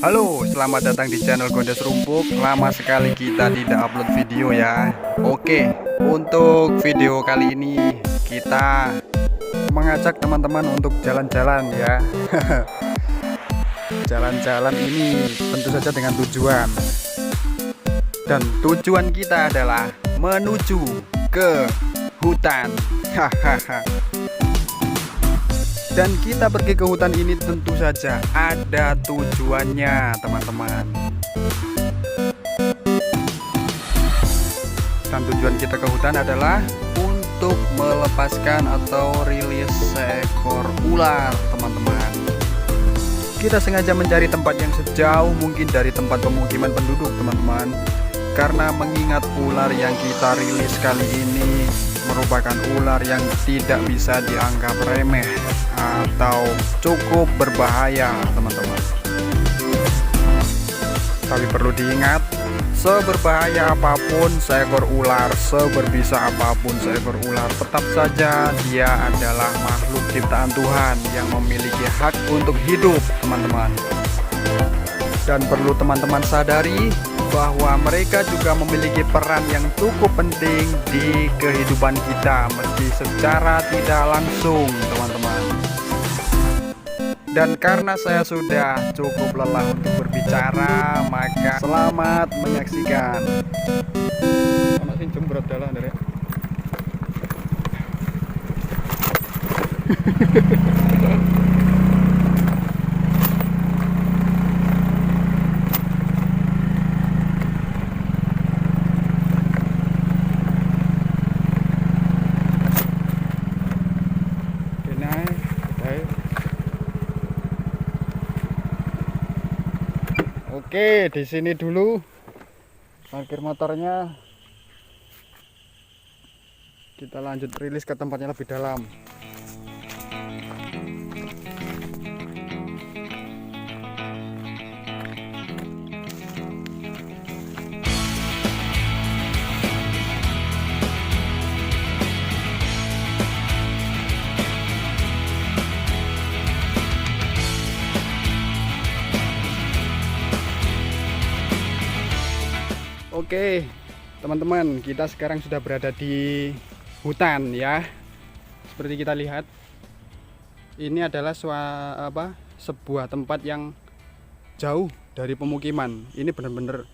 Halo, selamat datang di channel Gondes Rumpuk. Lama sekali kita tidak upload video ya. Oke, untuk video kali ini kita mengajak teman-teman untuk jalan-jalan ya. Jalan-jalan ini tentu saja dengan tujuan. Dan tujuan kita adalah menuju ke hutan. Hahaha. Dan kita pergi ke hutan ini tentu saja ada tujuannya, teman-teman. Dan tujuan kita ke hutan adalah untuk melepaskan atau rilis seekor ular, teman-teman. Kita sengaja mencari tempat yang sejauh mungkin dari tempat pemukiman penduduk, teman-teman. Karena mengingat ular yang kita rilis kali ini merupakan ular yang tidak bisa dianggap remeh atau cukup berbahaya, teman-teman. Tapi perlu diingat, seberbahaya apapun seekor ular, seberbisa apapun seekor ular, tetap saja dia adalah makhluk ciptaan Tuhan yang memiliki hak untuk hidup, teman-teman. Dan perlu teman-teman sadari bahwa mereka juga memiliki peran yang cukup penting di kehidupan kita, meski secara tidak langsung, teman-teman. Dan karena saya sudah cukup lelah untuk berbicara, maka selamat menyaksikan. Masih jembrot dalah, Oke, di sini dulu parkir motornya. Kita lanjut rilis ke tempatnya lebih dalam. Oke, teman-teman, kita sekarang sudah berada di hutan ya. Seperti kita lihat, ini adalah sebuah tempat yang jauh dari pemukiman. Ini benar-benar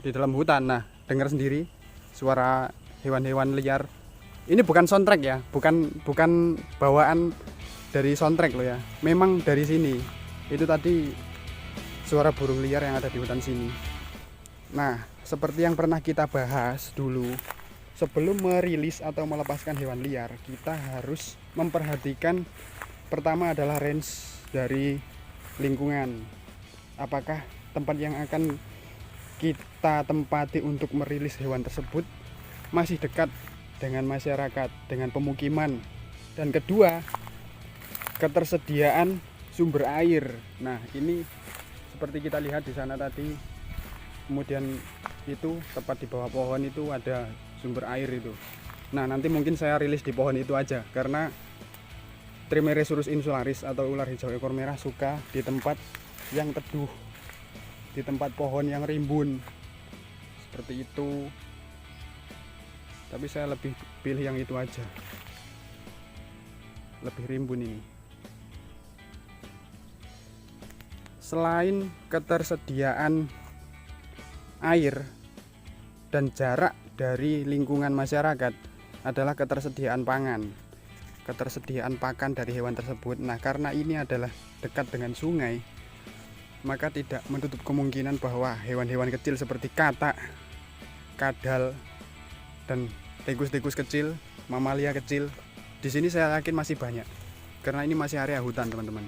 di dalam hutan. Nah, dengar sendiri suara hewan-hewan liar. Ini bukan soundtrack ya, bukan bawaan dari soundtrack loh ya. Memang dari sini. Itu tadi suara burung liar yang ada di hutan sini. Nah, seperti yang pernah kita bahas dulu, sebelum merilis atau melepaskan hewan liar, kita harus memperhatikan pertama adalah range dari lingkungan. Apakah tempat yang akan kita tempati untuk merilis hewan tersebut masih dekat dengan masyarakat, dengan pemukiman. Dan kedua, ketersediaan sumber air. Nah, ini seperti kita lihat di sana tadi. Kemudian itu tepat di bawah pohon itu ada sumber air itu. Nah, nanti mungkin saya rilis di pohon itu aja, karena Trimeresurus insularis atau ular hijau ekor merah suka di tempat yang teduh, di tempat pohon yang rimbun seperti itu. Tapi saya lebih pilih yang itu aja, lebih rimbun ini. Selain ketersediaan air dan jarak dari lingkungan masyarakat adalah ketersediaan pangan, ketersediaan pakan dari hewan tersebut. Nah, karena ini adalah dekat dengan sungai, maka tidak menutup kemungkinan bahwa hewan-hewan kecil seperti katak, kadal, dan tikus-tikus kecil, mamalia kecil di sini saya yakin masih banyak, karena ini masih area hutan, teman-teman.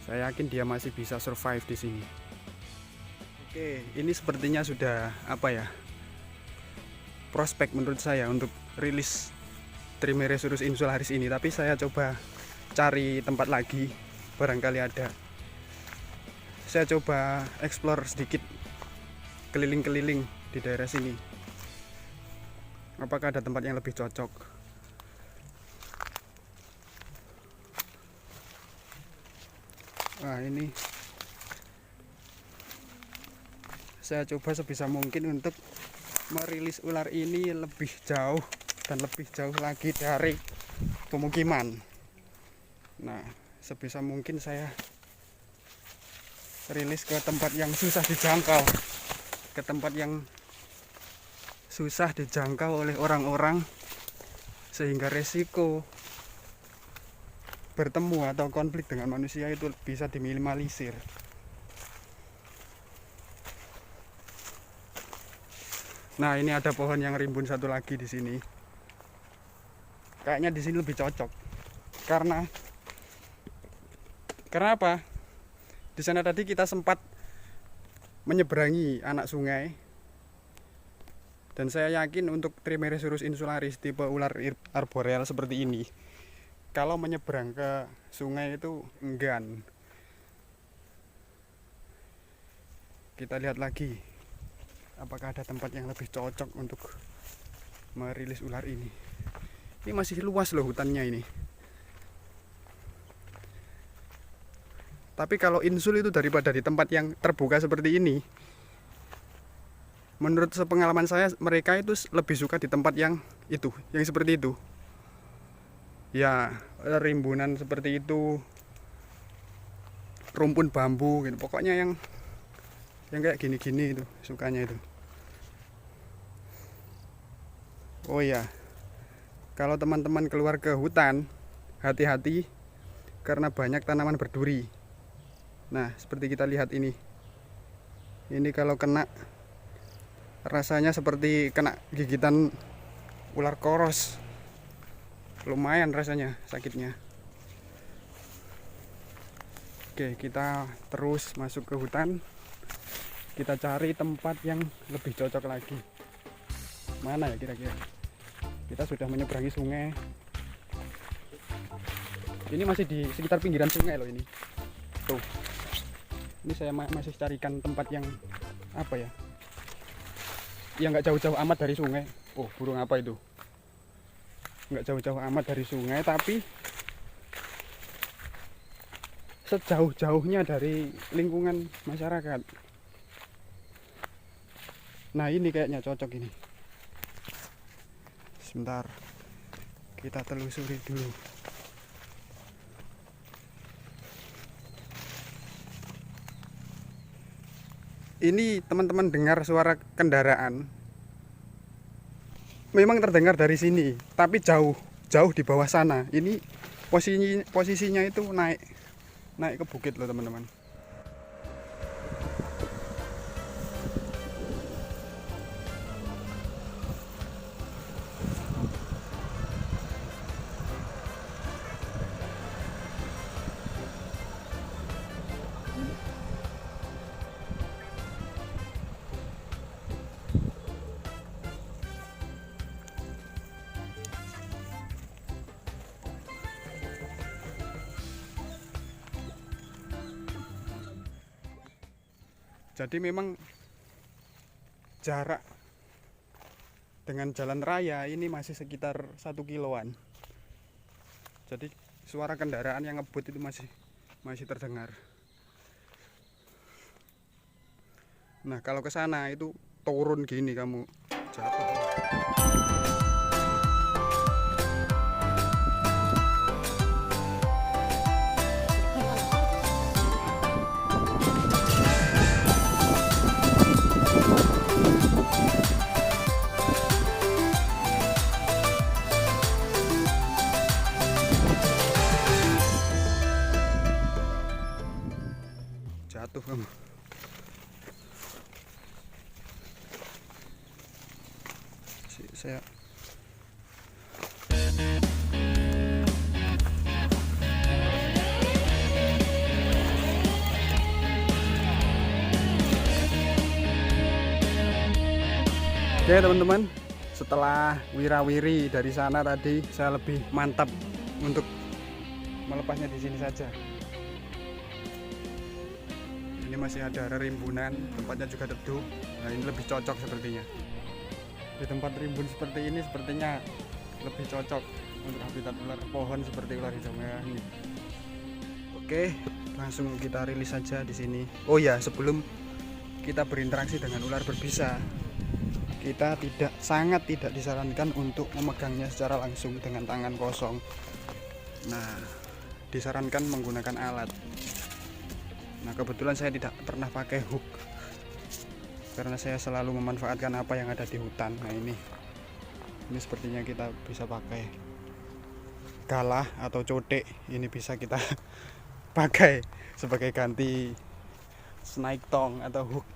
Saya yakin dia masih bisa survive di sini. Oke, ini sepertinya sudah prospek menurut saya untuk rilis Trimeresurus insularis ini. Tapi saya coba cari tempat lagi, barangkali ada. Saya coba explore sedikit, keliling-keliling di daerah sini. Apakah ada tempat yang lebih cocok? Nah, ini saya coba sebisa mungkin untuk merilis ular ini lebih jauh dan lebih jauh lagi dari pemukiman. Nah, sebisa mungkin saya rilis ke tempat yang susah dijangkau, ke tempat yang susah dijangkau oleh orang-orang, sehingga resiko bertemu atau konflik dengan manusia itu bisa diminimalisir. Nah, ini ada pohon yang rimbun satu lagi di sini. Kayaknya di sini lebih cocok. Karena apa? Di sana tadi kita sempat menyeberangi anak sungai. Dan saya yakin untuk Trimeresurus insularis tipe ular arboreal seperti ini, kalau menyeberang ke sungai itu enggan. Kita lihat lagi apakah ada tempat yang lebih cocok untuk merilis ular ini. Ini masih luas loh hutannya ini. Tapi kalau insul itu daripada di tempat yang terbuka seperti ini, menurut sepengalaman saya mereka itu lebih suka di tempat yang seperti itu. Ya, rimbunan seperti itu, rumpun bambu gitu. Pokoknya yang kayak gini-gini itu sukanya itu. Oh ya, kalau teman-teman keluar ke hutan, hati-hati karena banyak tanaman berduri. Nah, seperti kita lihat ini. Ini kalau kena, rasanya seperti kena gigitan ular koros. Lumayan rasanya sakitnya. Oke, kita terus masuk ke hutan. Kita cari tempat yang lebih cocok lagi. Mana ya kira-kira? Kita sudah menyeberangi sungai. Ini masih di sekitar pinggiran sungai loh ini. Tuh. Ini saya masih carikan tempat yang apa ya? Yang nggak jauh-jauh amat dari sungai. Oh, burung apa itu? Nggak jauh-jauh amat dari sungai, tapi sejauh-jauhnya dari lingkungan masyarakat. Nah, ini kayaknya cocok ini. Sebentar, kita telusuri dulu. Ini teman-teman dengar suara kendaraan. Memang terdengar dari sini, tapi jauh di bawah sana. Ini posisinya itu naik ke bukit loh teman-teman. Jadi memang jarak dengan jalan raya ini masih sekitar 1 kiloan. Jadi suara kendaraan yang ngebut itu masih terdengar. Nah, kalau ke sana itu turun gini kamu jatuh. Jatuh kamu. Saya Oke teman-teman, setelah wirawiri dari sana tadi, saya lebih mantap untuk melepasnya di sini saja. Ini masih ada rimbunan, tempatnya juga teduh. Nah, ini lebih cocok sepertinya. Di tempat rimbun seperti ini sepertinya lebih cocok untuk habitat ular pohon seperti ular hijau merah ini. Oke, langsung kita rilis saja di sini. Oh ya, sebelum kita berinteraksi dengan ular berbisa, kita sangat tidak disarankan untuk memegangnya secara langsung dengan tangan kosong. Nah, disarankan menggunakan alat. Nah, kebetulan saya tidak pernah pakai hook karena saya selalu memanfaatkan apa yang ada di hutan. Nah, ini sepertinya kita bisa pakai galah atau cotek. Ini bisa kita pakai sebagai ganti snake tongue atau hook,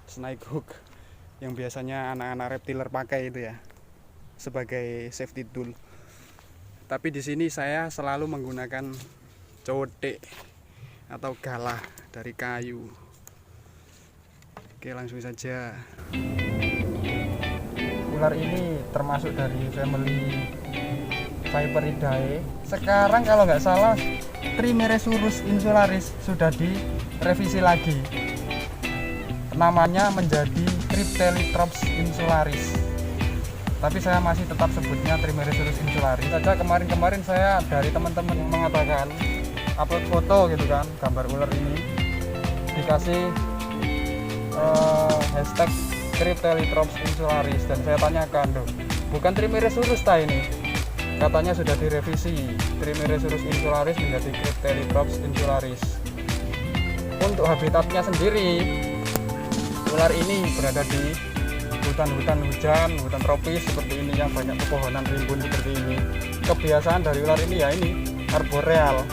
snake hook yang biasanya anak-anak reptiler pakai itu ya, sebagai safety tool. Tapi di sini saya selalu menggunakan cotek atau galah dari kayu. Oke, langsung saja. Ular ini termasuk dari family Viperidae. Sekarang kalau nggak salah Trimeresurus insularis sudah direvisi lagi. Namanya menjadi Cryptelytrops insularis. Tapi saya masih tetap sebutnya Trimeresurus insularis. Saja kemarin saya dari teman-teman mengatakan upload foto gitu kan, gambar ular ini dikasih hashtag Cryptelytrops insularis, dan saya tanyakan, loh, bukan Trimeresurus ta ini? Katanya sudah direvisi Trimeresurus insularis menjadi Cryptelytrops insularis. Untuk habitatnya sendiri, ular ini berada di hutan-hutan hujan, hutan tropis seperti ini yang banyak pepohonan rimbun seperti ini. Kebiasaan dari ular ini ya ini arboreal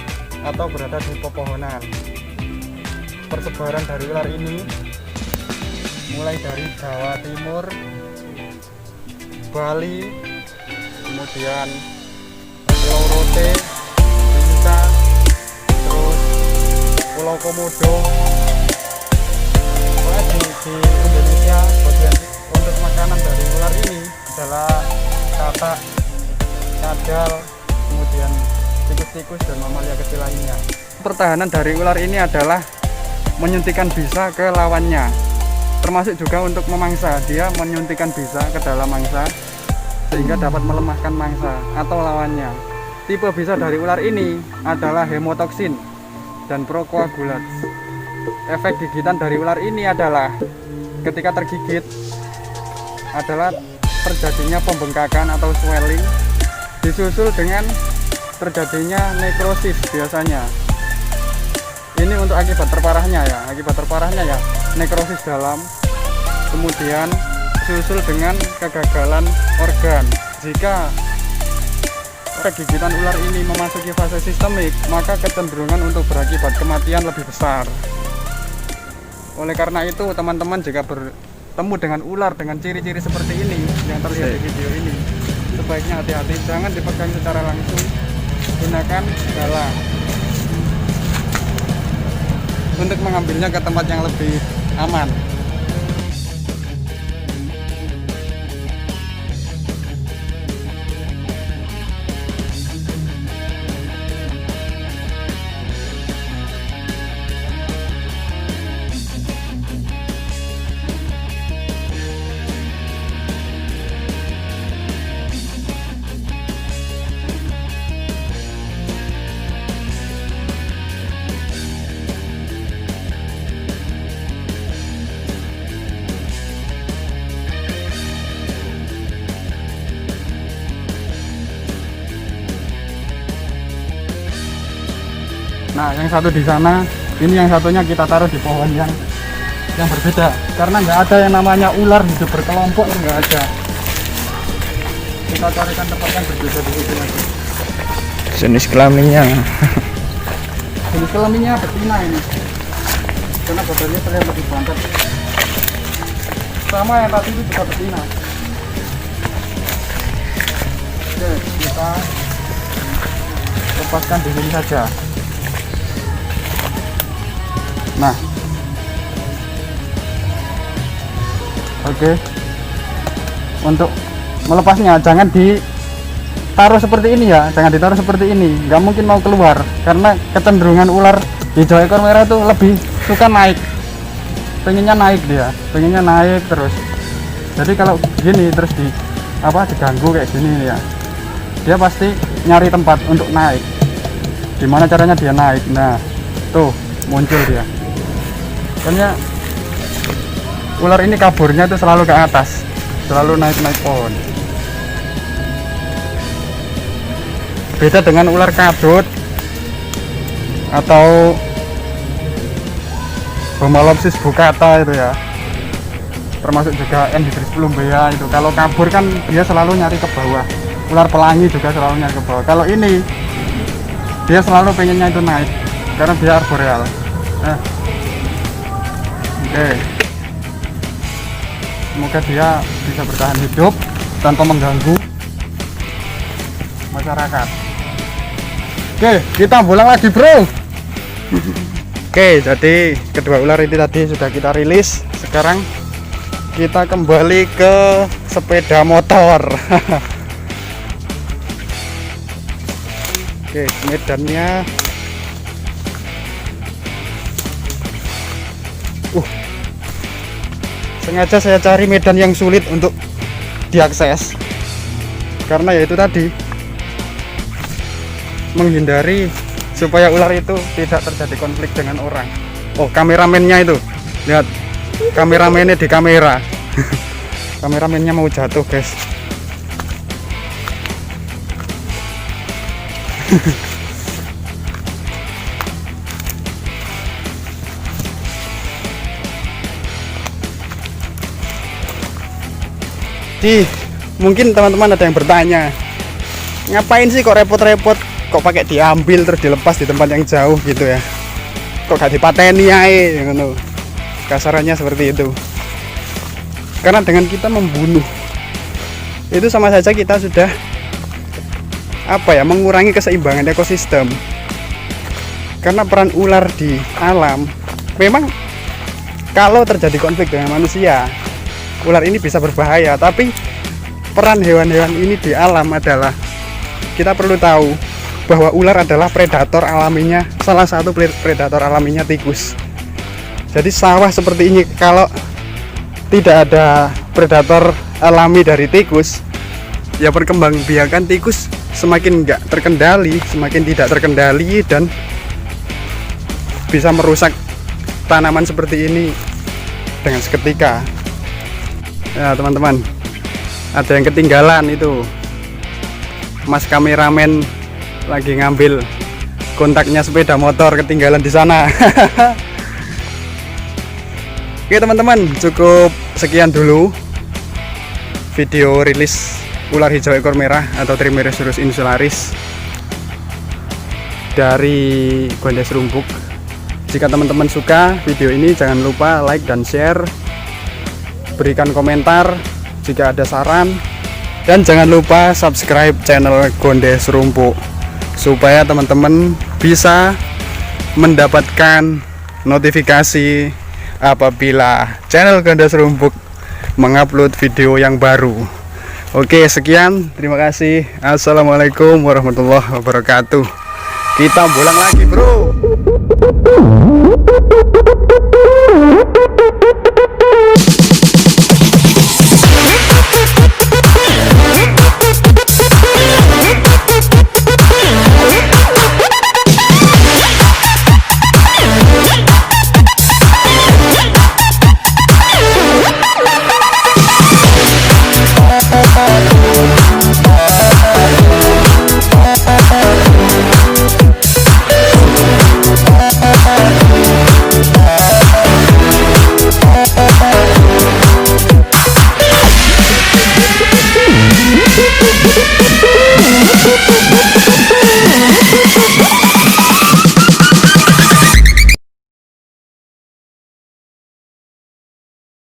atau berada di pepohonan. Persebaran dari ular ini mulai dari Jawa Timur, Bali, kemudian Pulau Rote, Binca, terus Pulau Komodo. Di Indonesia bagian untuk makanan dari ular ini adalah katak, cadal, kemudian tikus-tikus dan mamalia kecil lainnya. Pertahanan dari ular ini adalah menyuntikkan bisa ke lawannya, termasuk juga untuk memangsa. Dia menyuntikkan bisa ke dalam mangsa sehingga dapat melemahkan mangsa atau lawannya. Tipe bisa dari ular ini adalah hemotoksin dan prokoagulat. Efek gigitan dari ular ini adalah ketika tergigit adalah terjadinya pembengkakan atau swelling, disusul dengan terjadinya nekrosis biasanya. Ini untuk akibat terparahnya ya, nekrosis dalam, kemudian disusul dengan kegagalan organ. Jika gigitan ular ini memasuki fase sistemik, maka kecenderungan untuk berakibat kematian lebih besar. Oleh karena itu, teman-teman jika bertemu dengan ular dengan ciri-ciri seperti ini yang terlihat di video ini, sebaiknya hati-hati, jangan dipegang secara langsung, gunakan galah untuk mengambilnya ke tempat yang lebih aman. Nah, yang satu di sana, ini yang satunya kita taruh di pohon yang berbeda, karena nggak ada yang namanya ular hidup berkelompok, nggak ada. Kita carikan tempat yang berbeda di sini lagi. Jenis kelaminnya betina ini, karena badannya terlihat lebih bantet. Sama yang tadi itu juga betina. Oke, kita lepaskan di sini saja. Nah, oke. Untuk melepasnya jangan ditaruh seperti ini ya, jangan ditaruh seperti ini. Nggak mungkin mau keluar karena kecenderungan ular hijau ekor merah itu lebih suka naik. Pengennya naik terus. Jadi kalau gini terus diganggu kayak gini ya, dia pasti nyari tempat untuk naik. Gimana caranya dia naik? Nah, tuh muncul dia. Soalnya ular ini kaburnya itu selalu ke atas, selalu naik-naik pohon. Beda dengan ular kadut atau Homalopsis bucata itu ya, termasuk juga Enhydris plumbea itu. Kalau kabur kan dia selalu nyari ke bawah. Ular pelangi juga selalu nyari ke bawah. Kalau ini dia selalu pengennya itu naik karena dia arboreal. Oke. Semoga dia bisa bertahan hidup tanpa mengganggu masyarakat. Oke, kita pulang lagi bro. Oke, jadi kedua ular ini tadi sudah kita rilis. Sekarang kita kembali ke sepeda motor. Oke, medannya sengaja saya cari medan yang sulit untuk diakses karena yaitu tadi menghindari supaya ular itu tidak terjadi konflik dengan orang. Oh, kameramennya itu lihat, kameramennya di kamera. Kameramennya mau jatuh guys. Mungkin teman-teman ada yang bertanya, ngapain sih kok repot-repot, kok pakai diambil terus dilepas di tempat yang jauh gitu ya, kok gak dipateni ae gitu. Kasarannya seperti itu. Karena dengan kita membunuh itu sama saja kita sudah mengurangi keseimbangan ekosistem. Karena peran ular di alam memang kalau terjadi konflik dengan manusia, ular ini bisa berbahaya, tapi peran hewan-hewan ini di alam adalah kita perlu tahu bahwa ular adalah predator alaminya, salah satu predator alaminya tikus. Jadi sawah seperti ini kalau tidak ada predator alami dari tikus, ya perkembangbiakan tikus semakin nggak terkendali, semakin tidak terkendali, dan bisa merusak tanaman seperti ini dengan seketika. Ya teman-teman, ada yang ketinggalan itu, mas kameramen lagi ngambil kontaknya sepeda motor, ketinggalan di sana. Oke teman-teman, cukup sekian dulu video rilis ular hijau ekor merah atau Trimeresurus insularis dari Gondes Rumpuk. Jika teman-teman suka video ini, jangan lupa like dan share, berikan komentar jika ada saran, dan jangan lupa subscribe channel Gondes Rumpuk supaya teman-teman bisa mendapatkan notifikasi apabila channel Gondes Rumpuk mengupload video yang baru. Oke, sekian, terima kasih. Assalamualaikum warahmatullahi wabarakatuh. Kita pulang lagi bro.